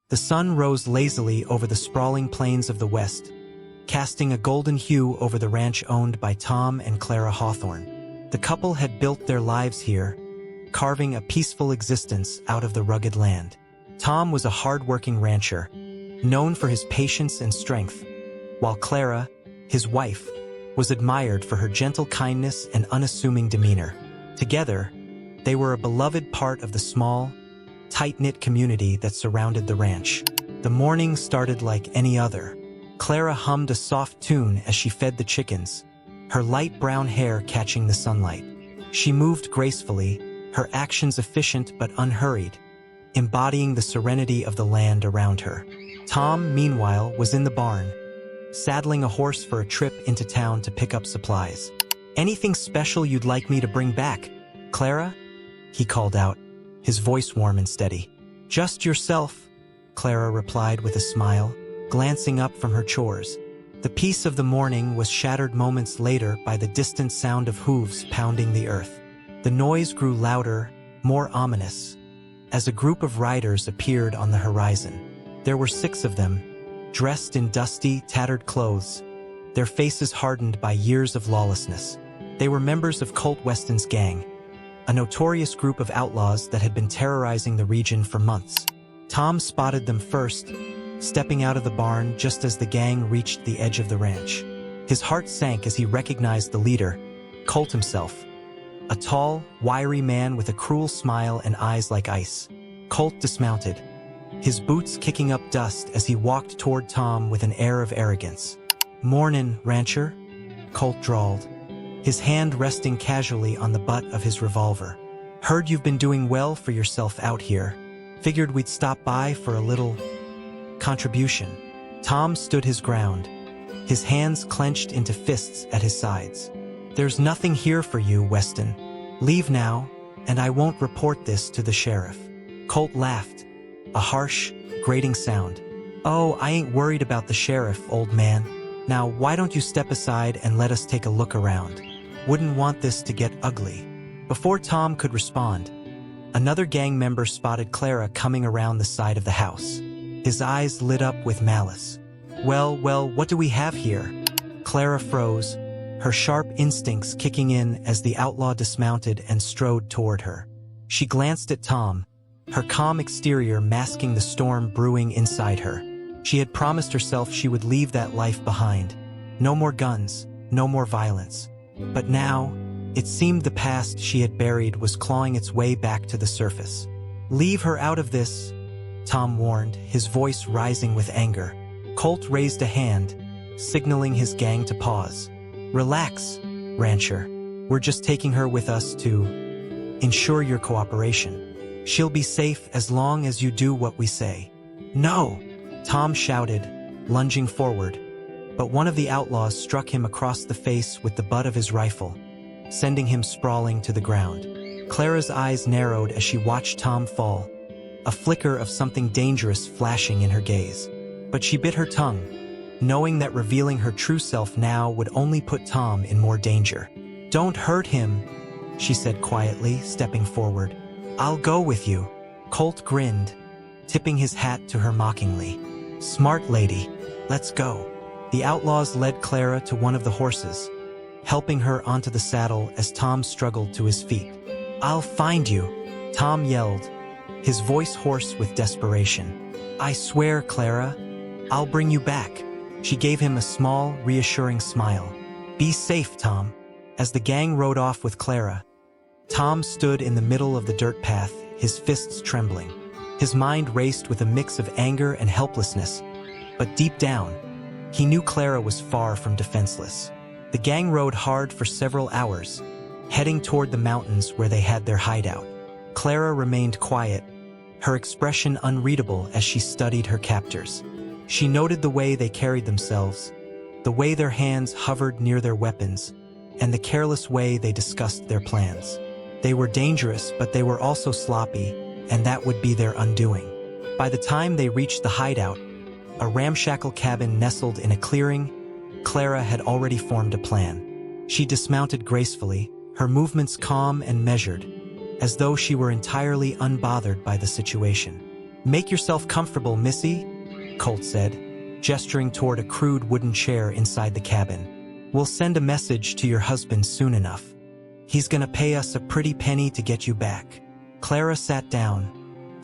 The sun rose lazily over the sprawling plains of the west, casting a golden hue over the ranch owned by Tom and Clara Hawthorne. The couple had built their lives here, carving a peaceful existence out of the rugged land. Tom was a hard-working rancher, known for his patience and strength, while Clara, his wife, was admired for her gentle kindness and unassuming demeanor. Together, they were a beloved part of the small, tight-knit community that surrounded the ranch. The morning started like any other. Clara hummed a soft tune as she fed the chickens, her light brown hair catching the sunlight. She moved gracefully, her actions efficient but unhurried, embodying the serenity of the land around her. Tom, meanwhile, was in the barn, saddling a horse for a trip into town to pick up supplies. "Anything special you'd like me to bring back, Clara?" he called out, his voice warm and steady. "Just yourself," Clara replied with a smile, glancing up from her chores. The peace of the morning was shattered moments later by the distant sound of hooves pounding the earth. The noise grew louder, more ominous, as a group of riders appeared on the horizon. There were 6 of them, dressed in dusty, tattered clothes, their faces hardened by years of lawlessness. They were members of Colt Weston's gang, a notorious group of outlaws that had been terrorizing the region for months. Tom spotted them first, stepping out of the barn just as the gang reached the edge of the ranch. His heart sank as he recognized the leader, Colt himself, a tall, wiry man with a cruel smile and eyes like ice. Colt dismounted, his boots kicking up dust as he walked toward Tom with an air of arrogance. "Mornin', rancher," Colt drawled, his hand resting casually on the butt of his revolver. "Heard you've been doing well for yourself out here. Figured we'd stop by for a little contribution." Tom stood his ground, his hands clenched into fists at his sides. "There's nothing here for you, Weston. Leave now, and I won't report this to the sheriff." Colt laughed, a harsh, grating sound. "Oh, I ain't worried about the sheriff, old man. Now, why don't you step aside and let us take a look around? Wouldn't want this to get ugly." Before Tom could respond, another gang member spotted Clara coming around the side of the house. His eyes lit up with malice. Well, what do we have here?" Clara froze, her sharp instincts kicking in as the outlaw dismounted and strode toward her. She glanced at Tom, her calm exterior masking the storm brewing inside her. She had promised herself she would leave that life behind. No more guns, no more violence. But now, it seemed the past she had buried was clawing its way back to the surface. "Leave her out of this," Tom warned, his voice rising with anger. Colt raised a hand, signaling his gang to pause. "Relax, rancher. We're just taking her with us to ensure your cooperation. She'll be safe as long as you do what we say." "No!" Tom shouted, lunging forward, but one of the outlaws struck him across the face with the butt of his rifle, sending him sprawling to the ground. Clara's eyes narrowed as she watched Tom fall, a flicker of something dangerous flashing in her gaze. But she bit her tongue, knowing that revealing her true self now would only put Tom in more danger. "Don't hurt him," she said quietly, stepping forward. "I'll go with you." Colt grinned, tipping his hat to her mockingly. "Smart lady, let's go." The outlaws led Clara to one of the horses, helping her onto the saddle as Tom struggled to his feet. "I'll find you," Tom yelled, his voice hoarse with desperation. "I swear, Clara, I'll bring you back." She gave him a small, reassuring smile. "Be safe, Tom." As the gang rode off with Clara, Tom stood in the middle of the dirt path, his fists trembling. His mind raced with a mix of anger and helplessness, but deep down, he knew Clara was far from defenseless. The gang rode hard for several hours, heading toward the mountains where they had their hideout. Clara remained quiet, her expression unreadable as she studied her captors. She noted the way they carried themselves, the way their hands hovered near their weapons, and the careless way they discussed their plans. They were dangerous, but they were also sloppy, and that would be their undoing. By the time they reached the hideout, a ramshackle cabin nestled in a clearing, Clara had already formed a plan. She dismounted gracefully, her movements calm and measured, as though she were entirely unbothered by the situation. "Make yourself comfortable, Missy," Colt said, gesturing toward a crude wooden chair inside the cabin. "We'll send a message to your husband soon enough. He's gonna pay us a pretty penny to get you back." Clara sat down,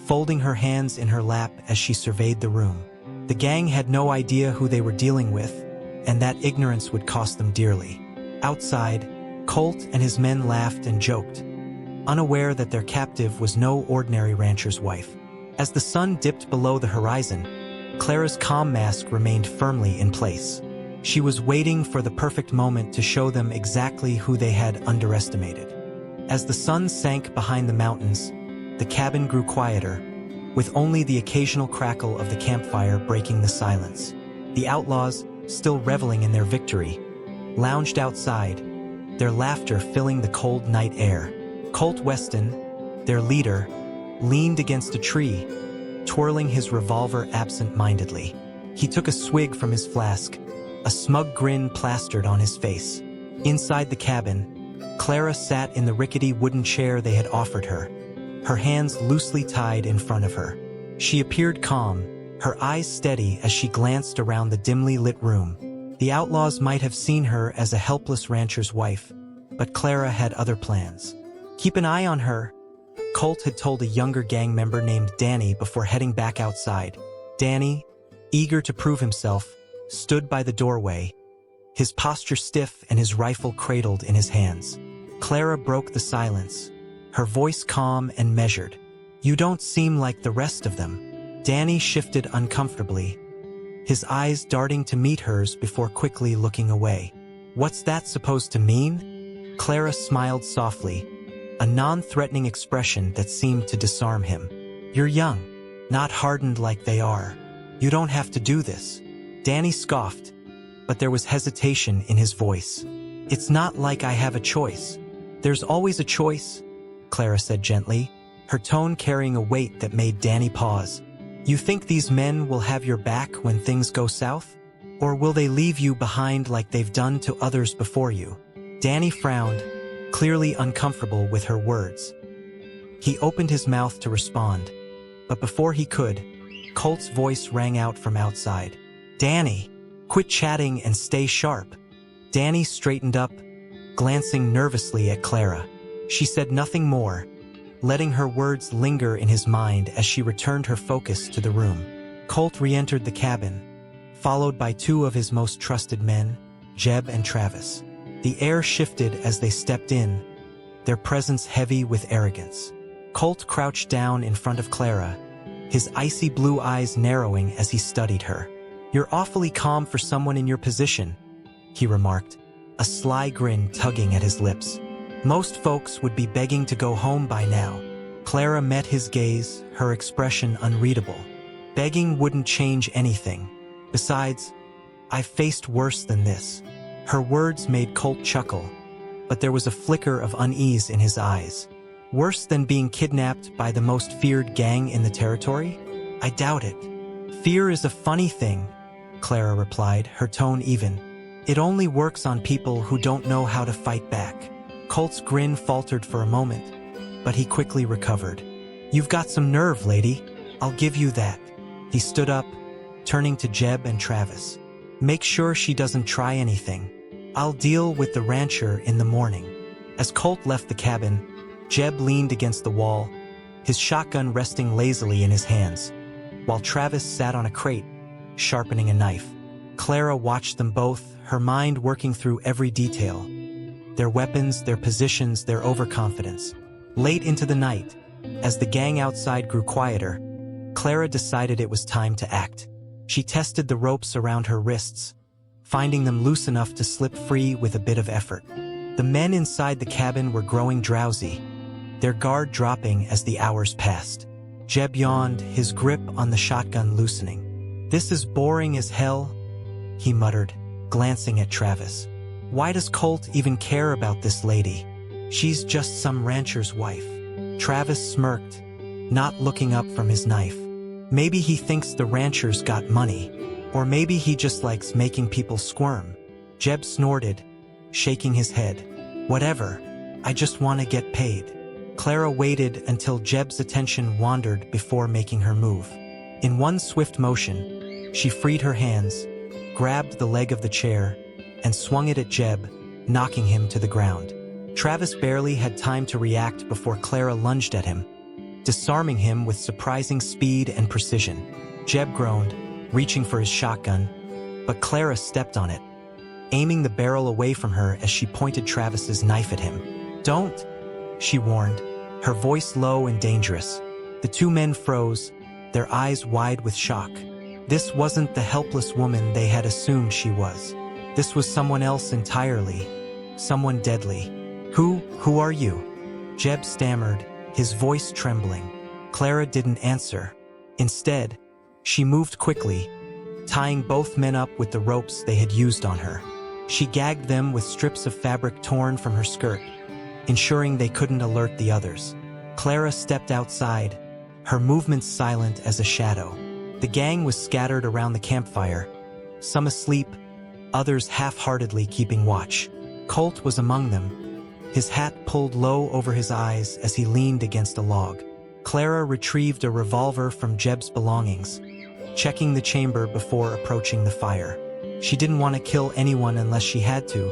folding her hands in her lap as she surveyed the room. The gang had no idea who they were dealing with, and that ignorance would cost them dearly. Outside, Colt and his men laughed and joked, unaware that their captive was no ordinary rancher's wife. As the sun dipped below the horizon, Clara's calm mask remained firmly in place. She was waiting for the perfect moment to show them exactly who they had underestimated. As the sun sank behind the mountains, the cabin grew quieter, with only the occasional crackle of the campfire breaking the silence. The outlaws, still reveling in their victory, lounged outside, their laughter filling the cold night air. Colt Weston, their leader, leaned against a tree, twirling his revolver absent-mindedly. He took a swig from his flask, a smug grin plastered on his face. Inside the cabin, Clara sat in the rickety wooden chair they had offered her, her hands loosely tied in front of her. She appeared calm, her eyes steady as she glanced around the dimly lit room. The outlaws might have seen her as a helpless rancher's wife, but Clara had other plans. "Keep an eye on her," Colt had told a younger gang member named Danny before heading back outside. Danny, eager to prove himself, stood by the doorway, his posture stiff and his rifle cradled in his hands. Clara broke the silence, her voice calm and measured. "You don't seem like the rest of them." Danny shifted uncomfortably, his eyes darting to meet hers before quickly looking away. "What's that supposed to mean?" Clara smiled softly, a non-threatening expression that seemed to disarm him. "You're young, not hardened like they are. You don't have to do this." Danny scoffed, but there was hesitation in his voice. "It's not like I have a choice." "There's always a choice," Clara said gently, her tone carrying a weight that made Danny pause. "You think these men will have your back when things go south? Or will they leave you behind like they've done to others before you?" Danny frowned, clearly uncomfortable with her words. He opened his mouth to respond, but before he could, Colt's voice rang out from outside. "Danny, quit chatting and stay sharp." Danny straightened up, glancing nervously at Clara. She said nothing more, letting her words linger in his mind as she returned her focus to the room. Colt re-entered the cabin, followed by two of his most trusted men, Jeb and Travis. The air shifted as they stepped in, their presence heavy with arrogance. Colt crouched down in front of Clara, his icy blue eyes narrowing as he studied her. "You're awfully calm for someone in your position," he remarked, a sly grin tugging at his lips. "Most folks would be begging to go home by now." Clara met his gaze, her expression unreadable. "Begging wouldn't change anything. Besides, I've faced worse than this." Her words made Colt chuckle, but there was a flicker of unease in his eyes. "Worse than being kidnapped by the most feared gang in the territory? I doubt it." "Fear is a funny thing," Clara replied, her tone even. "It only works on people who don't know how to fight back." Colt's grin faltered for a moment, but he quickly recovered. "You've got some nerve, lady. I'll give you that." He stood up, turning to Jeb and Travis. "Make sure she doesn't try anything. I'll deal with the rancher in the morning." As Colt left the cabin, Jeb leaned against the wall, his shotgun resting lazily in his hands, while Travis sat on a crate, sharpening a knife. Clara watched them both, her mind working through every detail. Their weapons, their positions, their overconfidence. Late into the night, as the gang outside grew quieter, Clara decided it was time to act. She tested the ropes around her wrists, finding them loose enough to slip free with a bit of effort. The men inside the cabin were growing drowsy, their guard dropping as the hours passed. Jeb yawned, his grip on the shotgun loosening. "This is boring as hell," he muttered, glancing at Travis. "Why does Colt even care about this lady? She's just some rancher's wife." Travis smirked, not looking up from his knife. "Maybe he thinks the rancher's got money, or maybe he just likes making people squirm." Jeb snorted, shaking his head. "Whatever, I just want to get paid." Clara waited until Jeb's attention wandered before making her move. In one swift motion, she freed her hands, grabbed the leg of the chair, and swung it at Jeb, knocking him to the ground. Travis barely had time to react before Clara lunged at him, disarming him with surprising speed and precision. Jeb groaned, reaching for his shotgun, but Clara stepped on it, aiming the barrel away from her as she pointed Travis's knife at him. "Don't," she warned, her voice low and dangerous. The two men froze, their eyes wide with shock. This wasn't the helpless woman they had assumed she was. This was someone else entirely, someone deadly. Who are you?" Jeb stammered, his voice trembling. Clara didn't answer. Instead, she moved quickly, tying both men up with the ropes they had used on her. She gagged them with strips of fabric torn from her skirt, ensuring they couldn't alert the others. Clara stepped outside, her movements silent as a shadow. The gang was scattered around the campfire, some asleep, others half-heartedly keeping watch. Colt was among them, his hat pulled low over his eyes as he leaned against a log. Clara retrieved a revolver from Jeb's belongings, checking the chamber before approaching the fire. She didn't want to kill anyone unless she had to,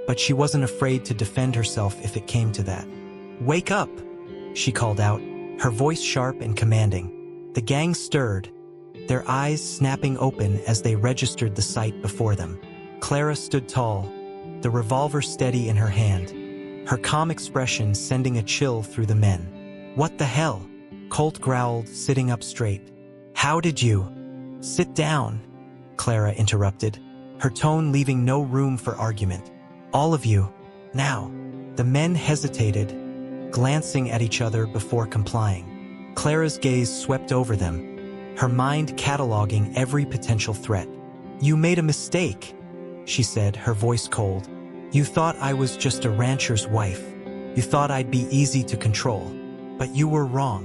but she wasn't afraid to defend herself if it came to that. "Wake up!" she called out, her voice sharp and commanding. The gang stirred, their eyes snapping open as they registered the sight before them. Clara stood tall, the revolver steady in her hand, her calm expression sending a chill through the men. "What the hell?" Colt growled, sitting up straight. "How did you—" "Sit down," Clara interrupted, her tone leaving no room for argument. "All of you, now." The men hesitated, glancing at each other before complying. Clara's gaze swept over them, her mind cataloging every potential threat. "You made a mistake," she said, her voice cold. "You thought I was just a rancher's wife. You thought I'd be easy to control. But you were wrong."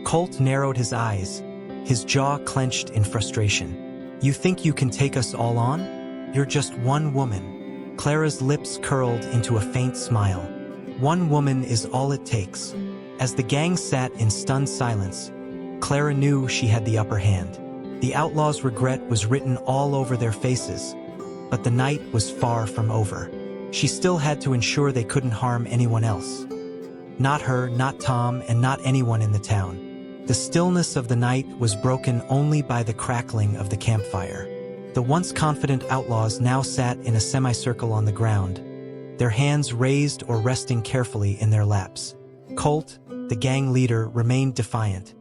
Colt narrowed his eyes, his jaw clenched in frustration. "You think you can take us all on? You're just one woman." Clara's lips curled into a faint smile. "One woman is all it takes." As the gang sat in stunned silence, Clara knew she had the upper hand. The outlaws' regret was written all over their faces, but the night was far from over. She still had to ensure they couldn't harm anyone else. Not her, not Tom, and not anyone in the town. The stillness of the night was broken only by the crackling of the campfire. The once confident outlaws now sat in a semicircle on the ground, their hands raised or resting carefully in their laps. Colt, the gang leader, remained defiant,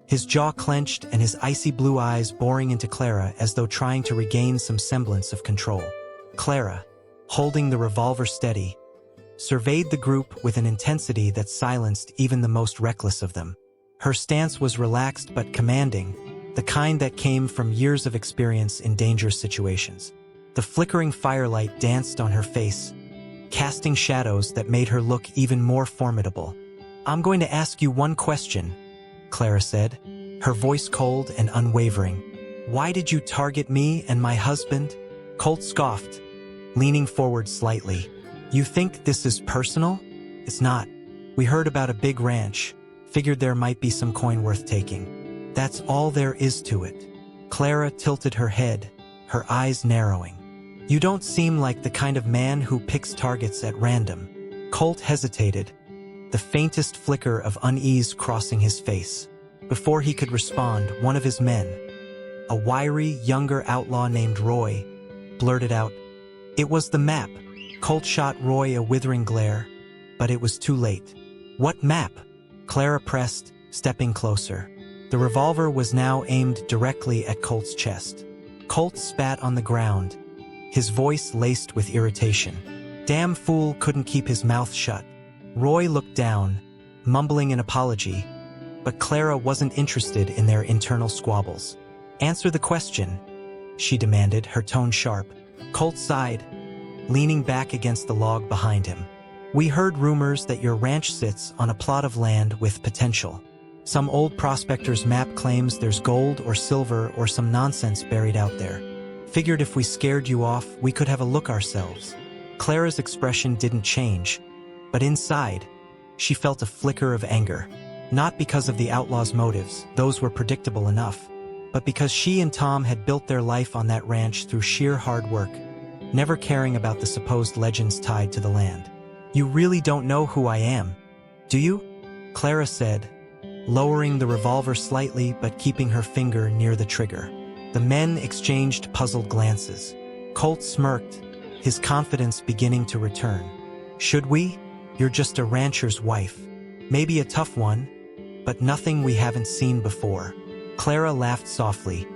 his jaw clenched and his icy blue eyes boring into Clara as though trying to regain some semblance of control. Clara, holding the revolver steady, surveyed the group with an intensity that silenced even the most reckless of them. Her stance was relaxed but commanding, the kind that came from years of experience in dangerous situations. The flickering firelight danced on her face, casting shadows that made her look even more formidable. "I'm going to ask you one question," Clara said, her voice cold and unwavering. "Why did you target me and my husband?" Colt scoffed, leaning forward slightly. "You think this is personal? It's not. We heard about a big ranch, figured there might be some coin worth taking. That's all there is to it." Clara tilted her head, her eyes narrowing. "You don't seem like the kind of man who picks targets at random." Colt hesitated, the faintest flicker of unease crossing his face. Before he could respond, one of his men, a wiry, younger outlaw named Roy, blurted out, "It was the map." Colt shot Roy a withering glare, but it was too late. "What map?" Clara pressed, stepping closer. The revolver was now aimed directly at Colt's chest. Colt spat on the ground, his voice laced with irritation. Damn fool couldn't keep his mouth shut. Roy looked down, mumbling an apology, but Clara wasn't interested in their internal squabbles. "Answer the question," she demanded, her tone sharp. Colt sighed, leaning back against the log behind him. "We heard rumors that your ranch sits on a plot of land with potential. Some old prospector's map claims there's gold or silver or some nonsense buried out there. Figured if we scared you off, we could have a look ourselves." Clara's expression didn't change, but inside, she felt a flicker of anger. Not because of the outlaws' motives, those were predictable enough, but because she and Tom had built their life on that ranch through sheer hard work, never caring about the supposed legends tied to the land. "You really don't know who I am, do you?" Clara said, lowering the revolver slightly but keeping her finger near the trigger. The men exchanged puzzled glances. Colt smirked, his confidence beginning to return. "Should we? You're just a rancher's wife. Maybe a tough one, but nothing we haven't seen before." Clara laughed softly,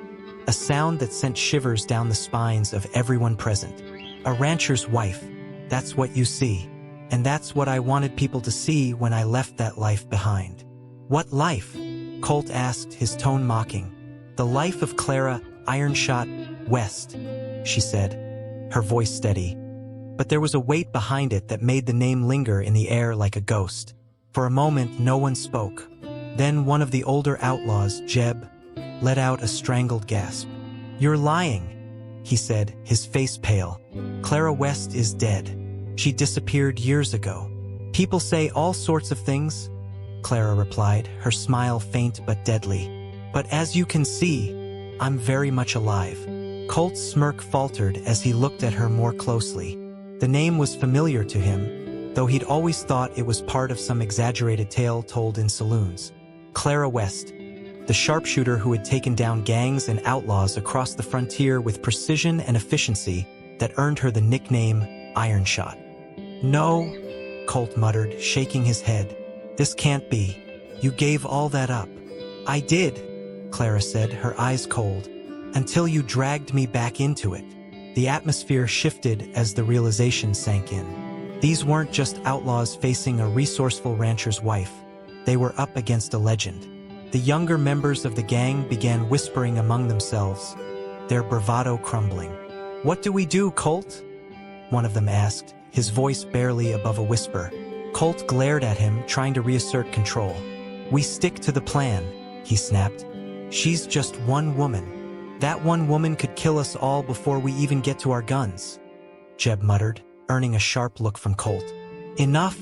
a sound that sent shivers down the spines of everyone present. "A rancher's wife, that's what you see. And that's what I wanted people to see when I left that life behind." "What life?" Colt asked, his tone mocking. "The life of Clara Ironshot West," she said, her voice steady. But there was a weight behind it that made the name linger in the air like a ghost. For a moment, no one spoke. Then one of the older outlaws, Jeb, let out a strangled gasp. "You're lying," he said, his face pale. "Clara West is dead. She disappeared years ago." "People say all sorts of things," Clara replied, her smile faint but deadly. "But as you can see, I'm very much alive." Colt's smirk faltered as he looked at her more closely. The name was familiar to him, though he'd always thought it was part of some exaggerated tale told in saloons. Clara West, the sharpshooter who had taken down gangs and outlaws across the frontier with precision and efficiency that earned her the nickname Ironshot. "No," Colt muttered, shaking his head. "This can't be. You gave all that up." "I did," Clara said, her eyes cold, "until you dragged me back into it." The atmosphere shifted as the realization sank in. These weren't just outlaws facing a resourceful rancher's wife. They were up against a legend. The younger members of the gang began whispering among themselves, their bravado crumbling. "What do we do, Colt?" one of them asked, his voice barely above a whisper. Colt glared at him, trying to reassert control. "We stick to the plan," he snapped. "She's just one woman. That one woman could kill us all before we even get to our guns," Jeb muttered, earning a sharp look from Colt. "Enough,"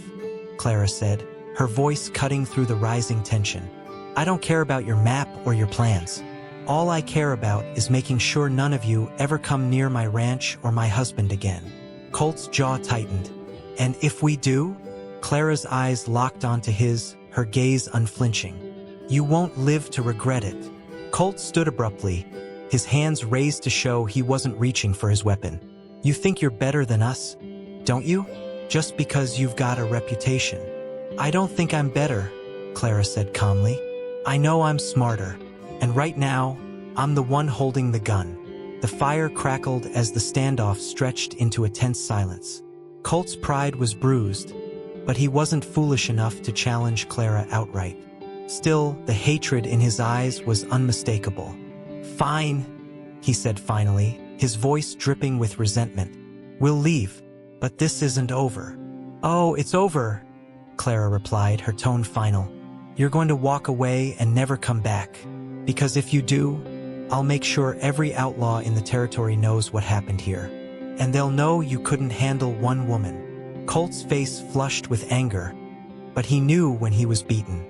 Clara said, her voice cutting through the rising tension. "I don't care about your map or your plans. All I care about is making sure none of you ever come near my ranch or my husband again." Colt's jaw tightened. "And if we do?" Clara's eyes locked onto his, her gaze unflinching. "You won't live to regret it." Colt stood abruptly, his hands raised to show he wasn't reaching for his weapon. "You think you're better than us, don't you? Just because you've got a reputation." "I don't think I'm better," Clara said calmly. "I know I'm smarter, and right now, I'm the one holding the gun." The fire crackled as the standoff stretched into a tense silence. Colt's pride was bruised, but he wasn't foolish enough to challenge Clara outright. Still, the hatred in his eyes was unmistakable. "Fine," he said finally, his voice dripping with resentment. "We'll leave, but this isn't over." "Oh, it's over," Clara replied, her tone final. "You're going to walk away and never come back. Because if you do, I'll make sure every outlaw in the territory knows what happened here. And they'll know you couldn't handle one woman." Colt's face flushed with anger, but he knew when he was beaten.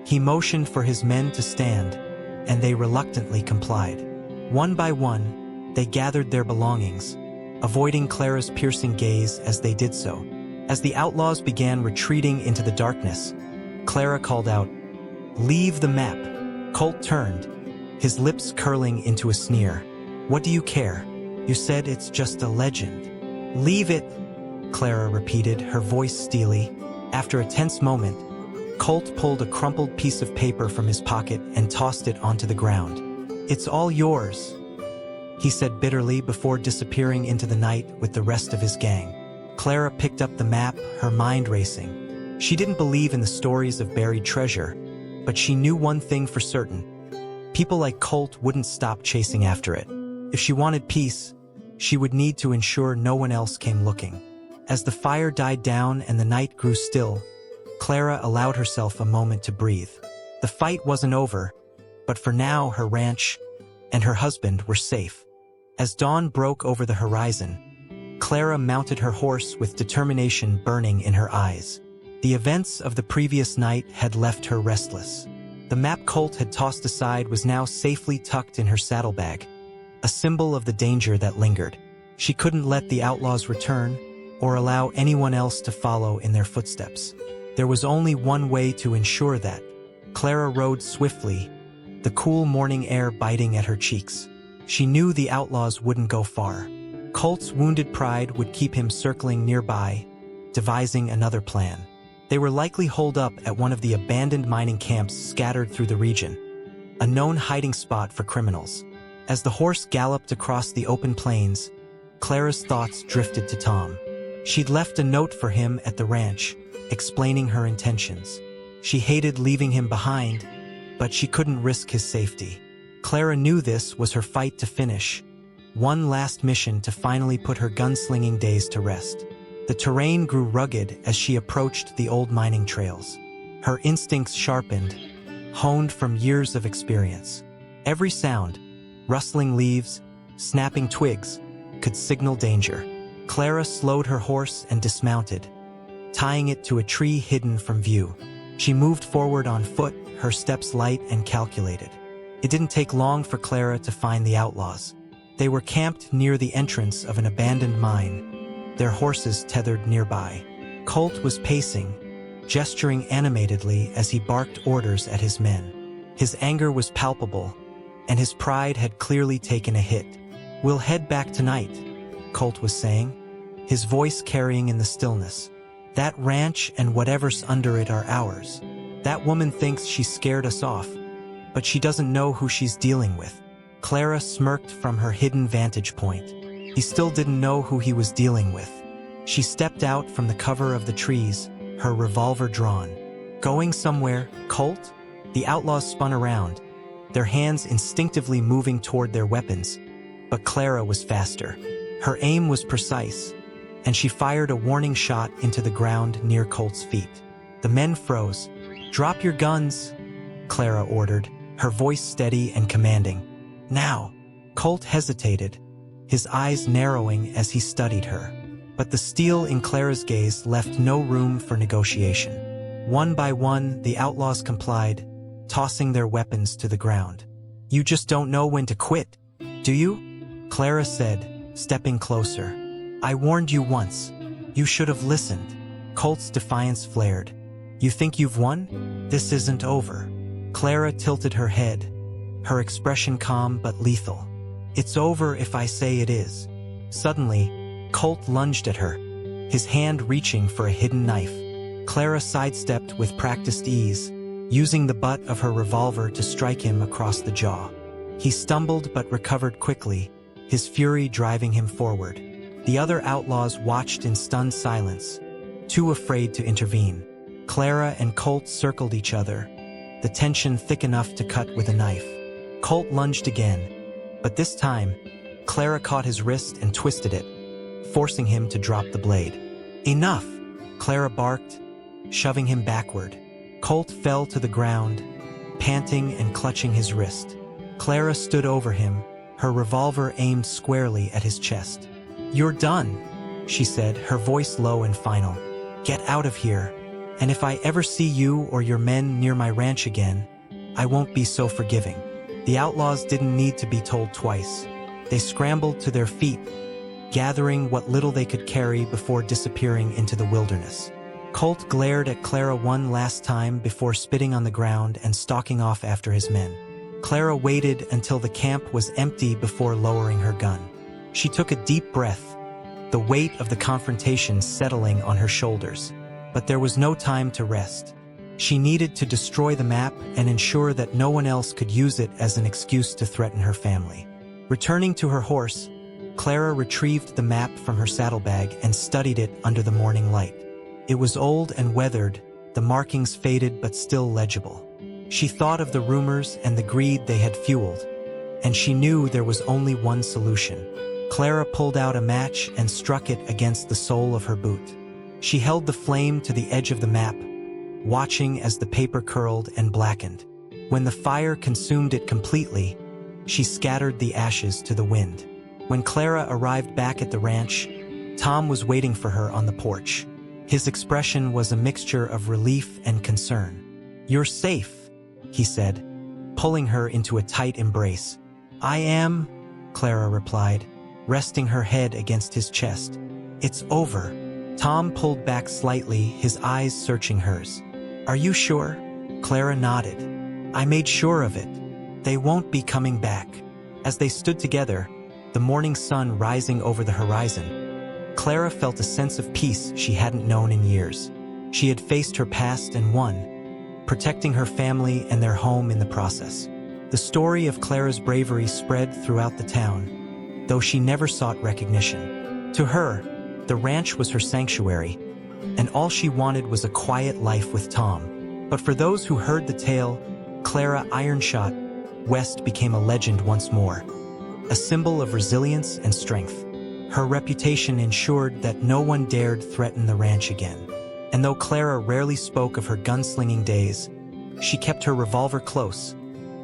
He motioned for his men to stand, and they reluctantly complied. One by one, they gathered their belongings, avoiding Clara's piercing gaze as they did so. As the outlaws began retreating into the darkness, Clara called out, "Leave the map." Colt turned, his lips curling into a sneer. "What do you care? You said it's just a legend." "Leave it," Clara repeated, her voice steely. After a tense moment, Colt pulled a crumpled piece of paper from his pocket and tossed it onto the ground. "It's all yours," he said bitterly before disappearing into the night with the rest of his gang. Clara picked up the map, her mind racing. She didn't believe in the stories of buried treasure, but she knew one thing for certain. People like Colt wouldn't stop chasing after it. If she wanted peace, she would need to ensure no one else came looking. As the fire died down and the night grew still, Clara allowed herself a moment to breathe. The fight wasn't over, but for now her ranch and her husband were safe. As dawn broke over the horizon, Clara mounted her horse with determination burning in her eyes. The events of the previous night had left her restless. The map Colt had tossed aside was now safely tucked in her saddlebag, a symbol of the danger that lingered. She couldn't let the outlaws return or allow anyone else to follow in their footsteps. There was only one way to ensure that. Clara rode swiftly, the cool morning air biting at her cheeks. She knew the outlaws wouldn't go far. Colt's wounded pride would keep him circling nearby, devising another plan. They were likely holed up at one of the abandoned mining camps scattered through the region, a known hiding spot for criminals. As the horse galloped across the open plains, Clara's thoughts drifted to Tom. She'd left a note for him at the ranch, explaining her intentions. She hated leaving him behind, but she couldn't risk his safety. Clara knew this was her fight to finish, one last mission to finally put her gunslinging days to rest. The terrain grew rugged as she approached the old mining trails. Her instincts sharpened, honed from years of experience. Every sound, rustling leaves, snapping twigs, could signal danger. Clara slowed her horse and dismounted, tying it to a tree hidden from view. She moved forward on foot, her steps light and calculated. It didn't take long for Clara to find the outlaws. They were camped near the entrance of an abandoned mine, their horses tethered nearby. Colt was pacing, gesturing animatedly as he barked orders at his men. His anger was palpable, and his pride had clearly taken a hit. "We'll head back tonight," Colt was saying, his voice carrying in the stillness. "That ranch and whatever's under it are ours. That woman thinks she scared us off, but she doesn't know who she's dealing with." Clara smirked from her hidden vantage point. He still didn't know who he was dealing with. She stepped out from the cover of the trees, her revolver drawn. "Going somewhere, Colt?" The outlaws spun around, their hands instinctively moving toward their weapons, but Clara was faster. Her aim was precise, and she fired a warning shot into the ground near Colt's feet. The men froze. "Drop your guns," Clara ordered, her voice steady and commanding. "Now." Colt hesitated, his eyes narrowing as he studied her. But the steel in Clara's gaze left no room for negotiation. One by one, the outlaws complied, tossing their weapons to the ground. "You just don't know when to quit, do you?" Clara said, stepping closer. "I warned you once. You should have listened." Colt's defiance flared. "You think you've won? This isn't over." Clara tilted her head, her expression calm but lethal. "It's over if I say it is." Suddenly, Colt lunged at her, his hand reaching for a hidden knife. Clara sidestepped with practiced ease, using the butt of her revolver to strike him across the jaw. He stumbled but recovered quickly, his fury driving him forward. The other outlaws watched in stunned silence, too afraid to intervene. Clara and Colt circled each other, the tension thick enough to cut with a knife. Colt lunged again, but this time, Clara caught his wrist and twisted it, forcing him to drop the blade. "Enough!" Clara barked, shoving him backward. Colt fell to the ground, panting and clutching his wrist. Clara stood over him, her revolver aimed squarely at his chest. "You're done," she said, her voice low and final. "Get out of here, and if I ever see you or your men near my ranch again, I won't be so forgiving." The outlaws didn't need to be told twice. They scrambled to their feet, gathering what little they could carry before disappearing into the wilderness. Colt glared at Clara one last time before spitting on the ground and stalking off after his men. Clara waited until the camp was empty before lowering her gun. She took a deep breath, the weight of the confrontation settling on her shoulders. But there was no time to rest. She needed to destroy the map and ensure that no one else could use it as an excuse to threaten her family. Returning to her horse, Clara retrieved the map from her saddlebag and studied it under the morning light. It was old and weathered, the markings faded but still legible. She thought of the rumors and the greed they had fueled, and she knew there was only one solution. Clara pulled out a match and struck it against the sole of her boot. She held the flame to the edge of the map, watching as the paper curled and blackened. When the fire consumed it completely, she scattered the ashes to the wind. When Clara arrived back at the ranch, Tom was waiting for her on the porch. His expression was a mixture of relief and concern. "You're safe," he said, pulling her into a tight embrace. "I am," Clara replied, resting her head against his chest. "It's over." Tom pulled back slightly, his eyes searching hers. "Are you sure?" Clara nodded. "I made sure of it. They won't be coming back." As they stood together, the morning sun rising over the horizon, Clara felt a sense of peace she hadn't known in years. She had faced her past and won, protecting her family and their home in the process. The story of Clara's bravery spread throughout the town, though she never sought recognition. To her, the ranch was her sanctuary, and all she wanted was a quiet life with Tom. But for those who heard the tale, Clara Ironshot West became a legend once more, a symbol of resilience and strength. Her reputation ensured that no one dared threaten the ranch again. And though Clara rarely spoke of her gunslinging days, she kept her revolver close,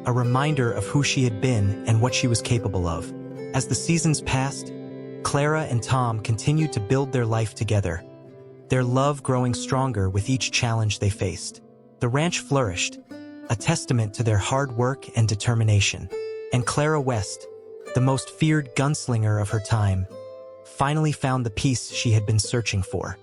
a reminder of who she had been and what she was capable of. As the seasons passed, Clara and Tom continued to build their life together, their love growing stronger with each challenge they faced. The ranch flourished, a testament to their hard work and determination. And Clara West, the most feared gunslinger of her time, finally found the peace she had been searching for.